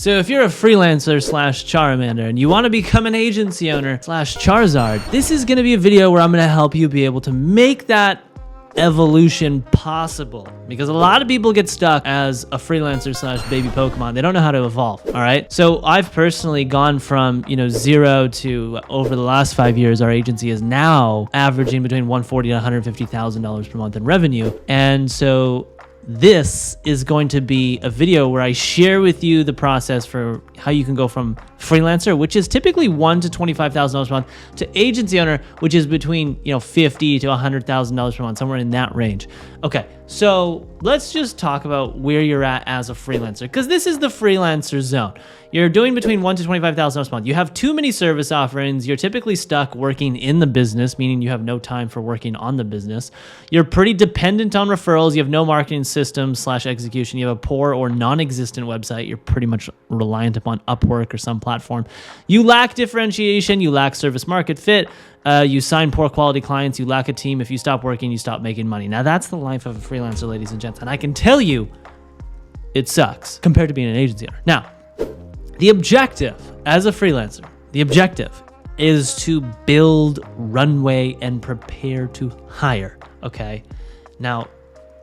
So if you're a freelancer slash Charmander and you want to become an agency owner slash Charizard, this is going to be a video where I'm going to help you be able to make that evolution possible, because a lot of people get stuck as a freelancer slash baby Pokemon. They don't know how to evolve. All right. So I've personally gone from, zero to over the last 5 years, our agency is now averaging between $140,000 and $150,000 per month in revenue. And so this is going to be a video where I share with you the process for how you can go from freelancer, which is typically $1,000 to $25,000 per month, to agency owner, which is between $50,000 to $100,000 per month, somewhere in that range. Okay, so let's just talk about where you're at as a freelancer, because this is the freelancer zone. You're doing between $1,000 to $25,000 a month. You have too many service offerings. You're typically stuck working in the business, meaning you have no time for working on the business. You're pretty dependent on referrals. You have no marketing system slash execution. You have a poor or non-existent website. You're pretty much reliant upon Upwork or some platform. You lack differentiation. You lack service market fit. You sign poor quality clients. You lack a team. If you stop working, you stop making money. Now that's the life of a freelancer, ladies and gents. And I can tell you, it sucks compared to being an agency owner. Now, the objective as a freelancer, the objective is to build runway and prepare to hire, okay? Now,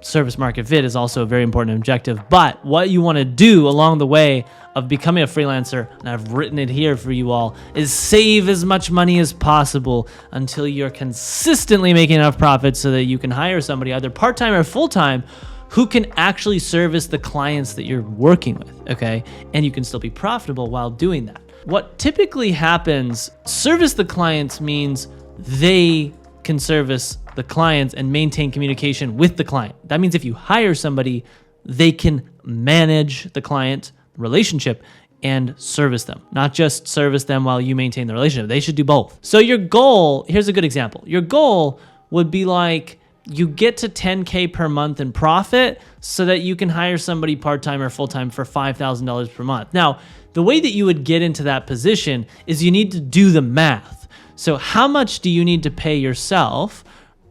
service market fit is also a very important objective, but what you want to do along the way of becoming a freelancer, and I've written it here for you all, is save as much money as possible until you're consistently making enough profits so that you can hire somebody, either part-time or full-time, who can actually service the clients that you're working with, okay? And you can still be profitable while doing that. What typically happens, service the clients means they can service the clients and maintain communication with the client. That means if you hire somebody, they can manage the client relationship and service them, not just service them while you maintain the relationship. They should do both. So your goal, here's a good example. Your goal would be like, you get to 10K per month in profit so that you can hire somebody part-time or full-time for $5,000 per month. Now, the way that you would get into that position is you need to do the math. So how much do you need to pay yourself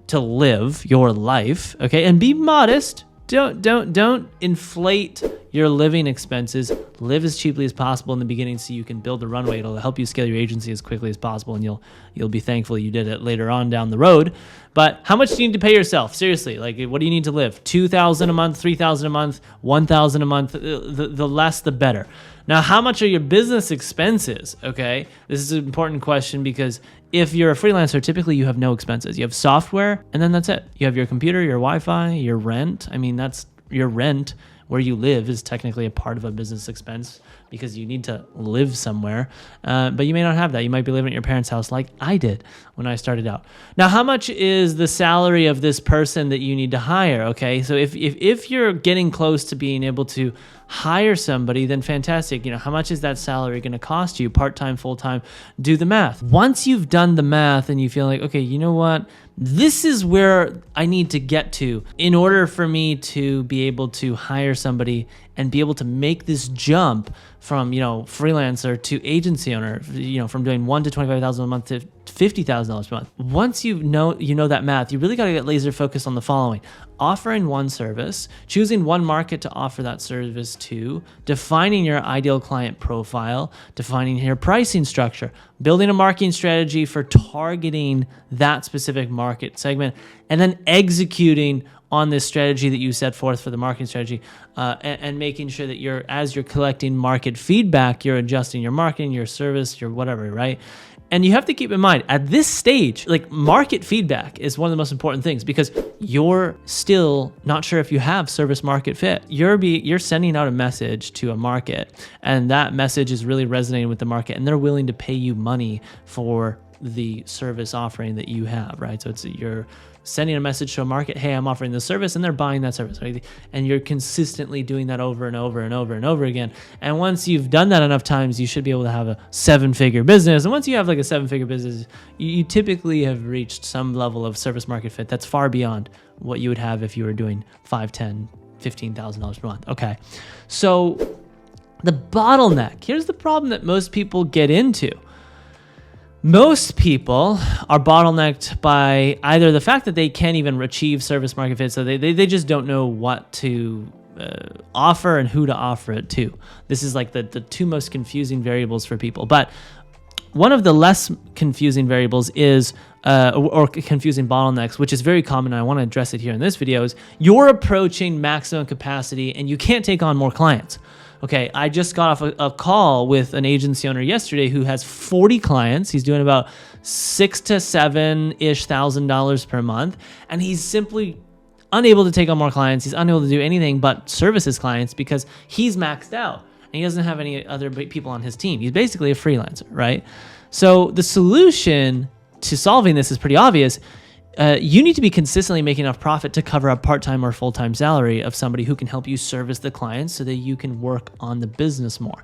to live your life? Okay, and be modest. Don't inflate your living expenses. Live as cheaply as possible in the beginning so you can build the runway. It'll help you scale your agency as quickly as possible, and you'll be thankful you did it later on down the road. But how much do you need to pay yourself? Seriously, like, what do you need to live? $2,000 a month, $3,000 a month, $1,000 a month? The less, the better. Now, how much are your business expenses? Okay, this is an important question because if you're a freelancer, typically you have no expenses. You have software, and then that's it. You have your computer, your Wi-Fi, your rent. I mean, that's your rent. Where you live is technically a part of a business expense because you need to live somewhere. But you may not have that. You might be living at your parents' house like I did when I started out. Now, how much is the salary of this person that you need to hire? Okay, so if you're getting close to being able to hire somebody, then fantastic. How much is that salary going to cost you? Part-time, full-time? Do the math. Once you've done the math and you feel like, okay, you know what? This is where I need to get to in order for me to be able to hire somebody and be able to make this jump from, freelancer to agency owner, from doing $1,000 to $25,000 a month to $50,000 a month. Once you know that math, you really got to get laser focused on the following: offering one service, choosing one market to offer that service to, defining your ideal client profile, defining your pricing structure, building a marketing strategy for targeting that specific market segment, and then executing on this strategy that you set forth for the marketing strategy, and making sure that as you're collecting market feedback, you're adjusting your marketing, your service, your whatever, right? And you have to keep in mind, at this stage, like, market feedback is one of the most important things because you're still not sure if you have service market fit. You're sending out a message to a market, and that message is really resonating with the market, and they're willing to pay you money for the service offering that you have, right? So you're sending a message to a market, hey, I'm offering this service, and they're buying that service, right? And you're consistently doing that over and over and over and over again. And once you've done that enough times, you should be able to have a 7-figure business. And once you have like a 7-figure business, you typically have reached some level of service market fit that's far beyond what you would have if you were doing $5,000, $10,000, $15,000 per month. Okay, so the bottleneck, here's the problem that most people get into. Most people are bottlenecked by either the fact that they can't even achieve service market fit, so they just don't know what to offer and who to offer it to. This is like the two most confusing variables for people. But one of the less confusing variables is, or confusing bottlenecks, which is very common, and I want to address it here in this video, is you're approaching maximum capacity and you can't take on more clients. Okay, I just got off a call with an agency owner yesterday who has 40 clients. He's doing about $6,000 to $7,000 per month, and he's simply unable to take on more clients. He's unable to do anything but service his clients because he's maxed out and he doesn't have any other people on his team. He's basically a freelancer, right? So the solution to solving this is pretty obvious. You need to be consistently making enough profit to cover a part-time or full-time salary of somebody who can help you service the clients so that you can work on the business more.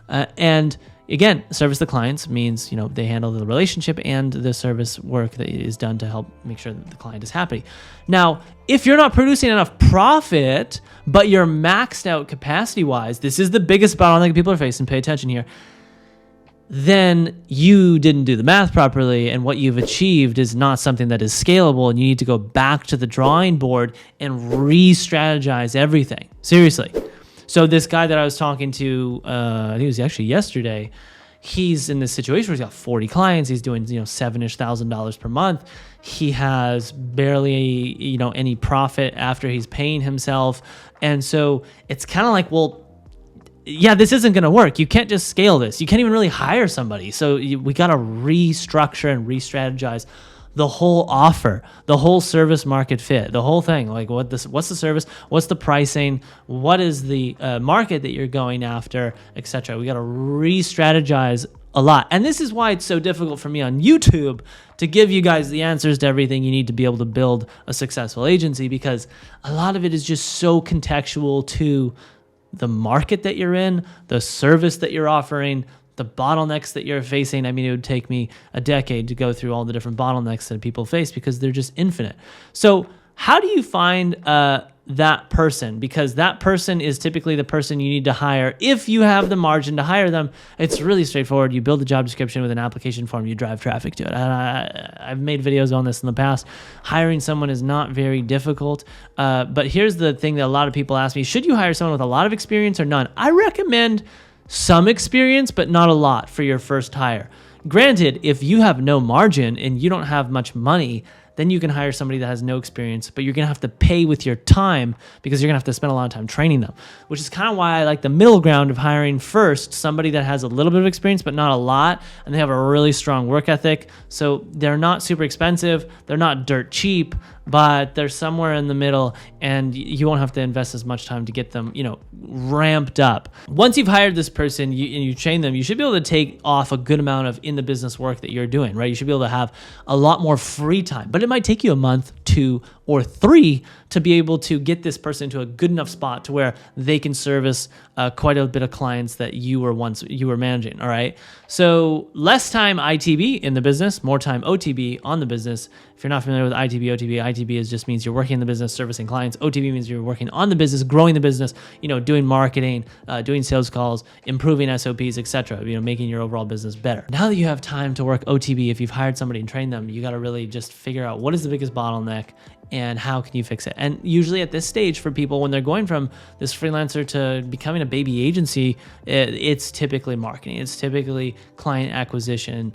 And again, service the clients means, they handle the relationship and the service work that is done to help make sure that the client is happy. Now, if you're not producing enough profit, but you're maxed out capacity-wise, this is the biggest bottleneck people are facing, pay attention here, then you didn't do the math properly, and what you've achieved is not something that is scalable, and you need to go back to the drawing board and re-strategize everything. Seriously. So this guy that I was talking to, I think it was actually yesterday, he's in this situation where he's got 40 clients. He's doing, $7,000-ish per month. He has barely, any profit after he's paying himself. And so it's kind of like, well, yeah, this isn't going to work. You can't just scale this. You can't even really hire somebody. So we got to restructure and re-strategize the whole offer, the whole service market fit, the whole thing. Like what's the service? What's the pricing? What is the market that you're going after, etc. We got to re-strategize a lot. And this is why it's so difficult for me on YouTube to give you guys the answers to everything you need to be able to build a successful agency, because a lot of it is just so contextual to the market that you're in, the service that you're offering, the bottlenecks that you're facing. I mean, it would take me a decade to go through all the different bottlenecks that people face because they're just infinite. So how do you find that person? Because that person is typically the person you need to hire if you have the margin to hire them. It's really straightforward. You build a job description with an application form, you drive traffic to it. I've made videos on this in the past. Hiring someone is not very difficult. But here's the thing that a lot of people ask me: should you hire someone with a lot of experience or none? I recommend some experience, but not a lot for your first hire. Granted, if you have no margin and you don't have much money, then you can hire somebody that has no experience, but you're going to have to pay with your time because you're going to have to spend a lot of time training them, which is kind of why I like the middle ground of hiring first somebody that has a little bit of experience, but not a lot, and they have a really strong work ethic. So they're not super expensive. They're not dirt cheap, but they're somewhere in the middle, and you won't have to invest as much time to get them, ramped up. Once you've hired this person and you train them, you should be able to take off a good amount of in the business work that you're doing, right? You should be able to have a lot more free time, but it might take you a month, 2 or 3 to be able to get this person into a good enough spot to where they can service quite a bit of clients that you were managing. All right. So less time ITB in the business, more time OTB on the business. If you're not familiar with ITB just means you're working in the business, servicing clients. OTB means you're working on the business, growing the business, doing marketing, doing sales calls, improving SOPs, etc. Making your overall business better. Now that you have time to work OTB, if you've hired somebody and trained them, you got to really just figure out what is the biggest bottleneck and how can you fix it. And usually at this stage for people, when they're going from this freelancer to becoming a baby agency, it's typically marketing. It's typically client acquisition,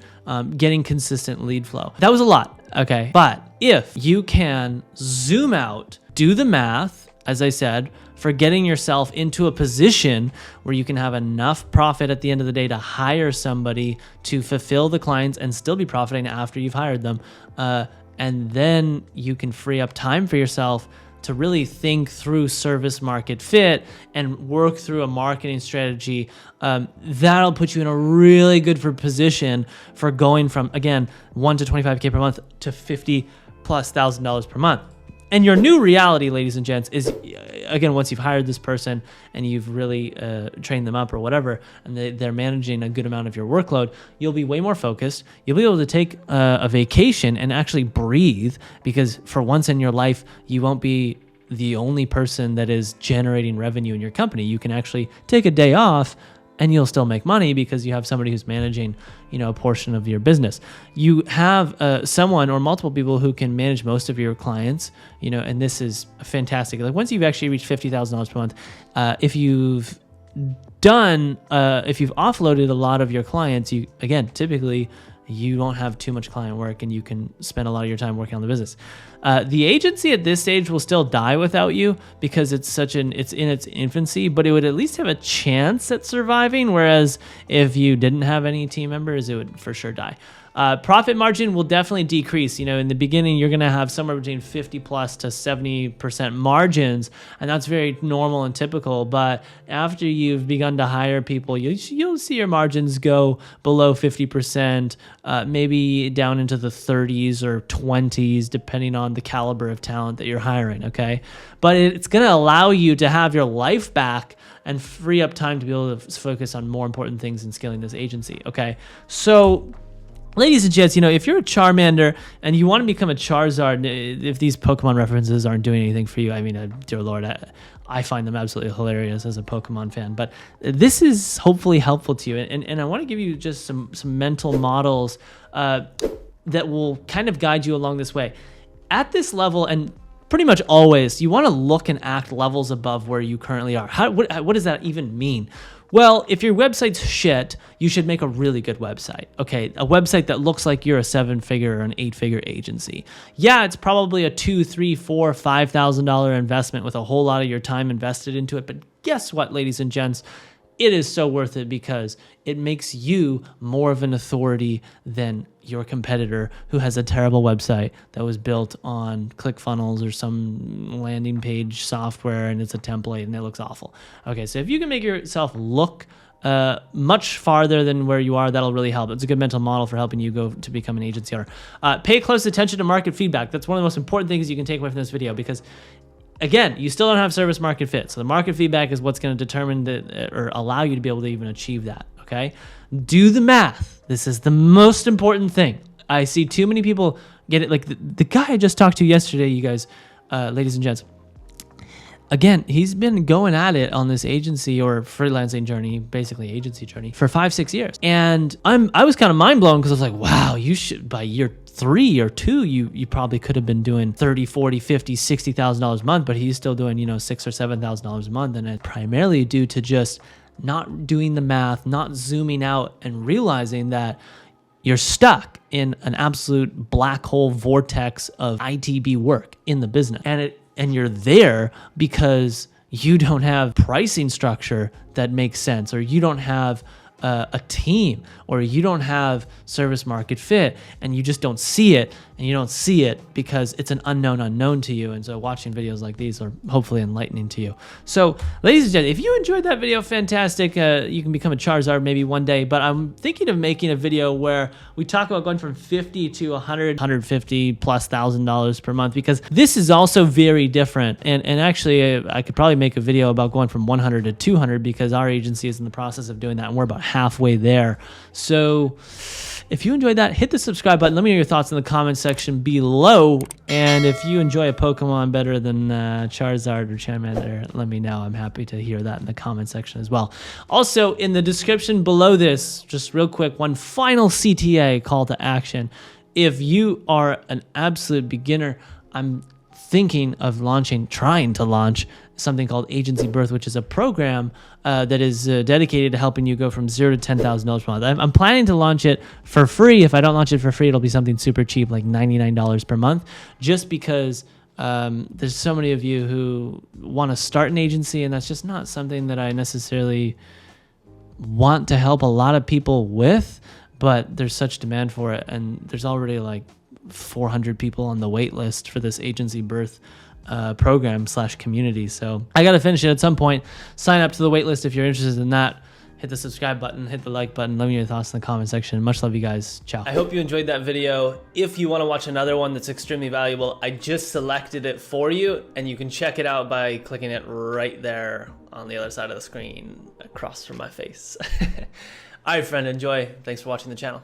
getting consistent lead flow. That was a lot, okay? But if you can zoom out, do the math, as I said, for getting yourself into a position where you can have enough profit at the end of the day to hire somebody to fulfill the clients and still be profiting after you've hired them, and then you can free up time for yourself to really think through service market fit and work through a marketing strategy. That'll put you in a really good position for going from, again, $1 to $25K per month to $50,000+ per month. And your new reality, ladies and gents, is, again, once you've hired this person and you've really trained them up or whatever, and they're managing a good amount of your workload, you'll be way more focused. You'll be able to take a vacation and actually breathe, because for once in your life, you won't be the only person that is generating revenue in your company. You can actually take a day off, and you'll still make money because you have somebody who's managing, a portion of your business. You have someone or multiple people who can manage most of your clients, and this is fantastic. Like once you've actually reached $50,000 per month, if you've offloaded a lot of your clients, typically you don't have too much client work and you can spend a lot of your time working on the business. The agency at this stage will still die without you because it's in its infancy, but it would at least have a chance at surviving. Whereas if you didn't have any team members, it would for sure die. Profit margin will definitely decrease. In the beginning, you're going to have somewhere between 50 plus to 70% margins, and that's very normal and typical. But after you've begun to hire people, you'll see your margins go below 50%, maybe down into the 30s or 20s, depending on the caliber of talent that you're hiring, okay? But it's going to allow you to have your life back and free up time to be able to focus on more important things in scaling this agency, okay? So, ladies and gents, if you're a Charmander and you want to become a Charizard, if these Pokemon references aren't doing anything for you, I mean, dear Lord, I find them absolutely hilarious as a Pokemon fan. But this is hopefully helpful to you. And I want to give you just some mental models that will kind of guide you along this way. At this level, and pretty much always, you want to look and act levels above where you currently are. What does that even mean? Well, if your website's shit, you should make a really good website. Okay, a website that looks like you're a 7-figure or an 8-figure agency. Yeah, it's probably a $2,000, $3,000, $4,000, $5,000 investment with a whole lot of your time invested into it. But guess what, ladies and gents? It is so worth it because it makes you more of an authority than your competitor who has a terrible website that was built on ClickFunnels or some landing page software and it's a template and it looks awful. Okay, so if you can make yourself look much farther than where you are, that'll really help. It's a good mental model for helping you go to become an agency owner. Pay close attention to market feedback. That's one of the most important things you can take away from this video because again, you still don't have service market fit. So the market feedback is what's going to determine or allow you to be able to even achieve that. Okay. Do the math. This is the most important thing. I see too many people get it. Like the guy I just talked to yesterday, you guys, ladies and gents, again, he's been going at it on this agency or freelancing journey, basically agency journey for 5-6 years. And I was kind of mind blown because I was like, wow, you should by year 3 or 2, you probably could have been doing $30, $40, $50, $60,000 a month, but he's still doing, $6,000 or $7,000 a month. And it's primarily due to just not doing the math, not zooming out and realizing that you're stuck in an absolute black hole vortex of ITB work in the business. And you're there because you don't have pricing structure that makes sense, or you don't have a team, or you don't have service market fit, and you just don't see it, and you don't see it because it's an unknown to you. And so watching videos like these are hopefully enlightening to you. So ladies and gentlemen, if you enjoyed that video, fantastic. You can become a Charizard maybe one day, but I'm thinking of making a video where we talk about going from 50 to 100, 150 plus $1,000 per month, because this is also very different. And actually I could probably make a video about going from 100 to 200 because our agency is in the process of doing that and we're about halfway there. So if you enjoyed that, hit the subscribe button. Let me know your thoughts in the comments section below. And if you enjoy a Pokemon better than Charizard or Charmander, let me know. I'm happy to hear that in the comment section as well. Also, in the description below this, just real quick, one final CTA call to action. If you are an absolute beginner, I'm thinking of trying to launch something called Agency Birth, which is a program that is dedicated to helping you go from $0 to $10,000 per month. I'm planning to launch it for free. If I don't launch it for free, it'll be something super cheap, like $99 per month, just because there's so many of you who want to start an agency, and that's just not something that I necessarily want to help a lot of people with, but there's such demand for it, and there's already like 400 people on the wait list for this Agency Birth program / community. So I got to finish it at some point. Sign up to the wait list if you're interested in that. Hit the subscribe button, hit the like button. Let me know your thoughts in the comment section. Much love, you guys. Ciao. I hope you enjoyed that video. If you want to watch another one that's extremely valuable, I just selected it for you, and you can check it out by clicking it right there on the other side of the screen across from my face. All right, friend, enjoy. Thanks for watching the channel.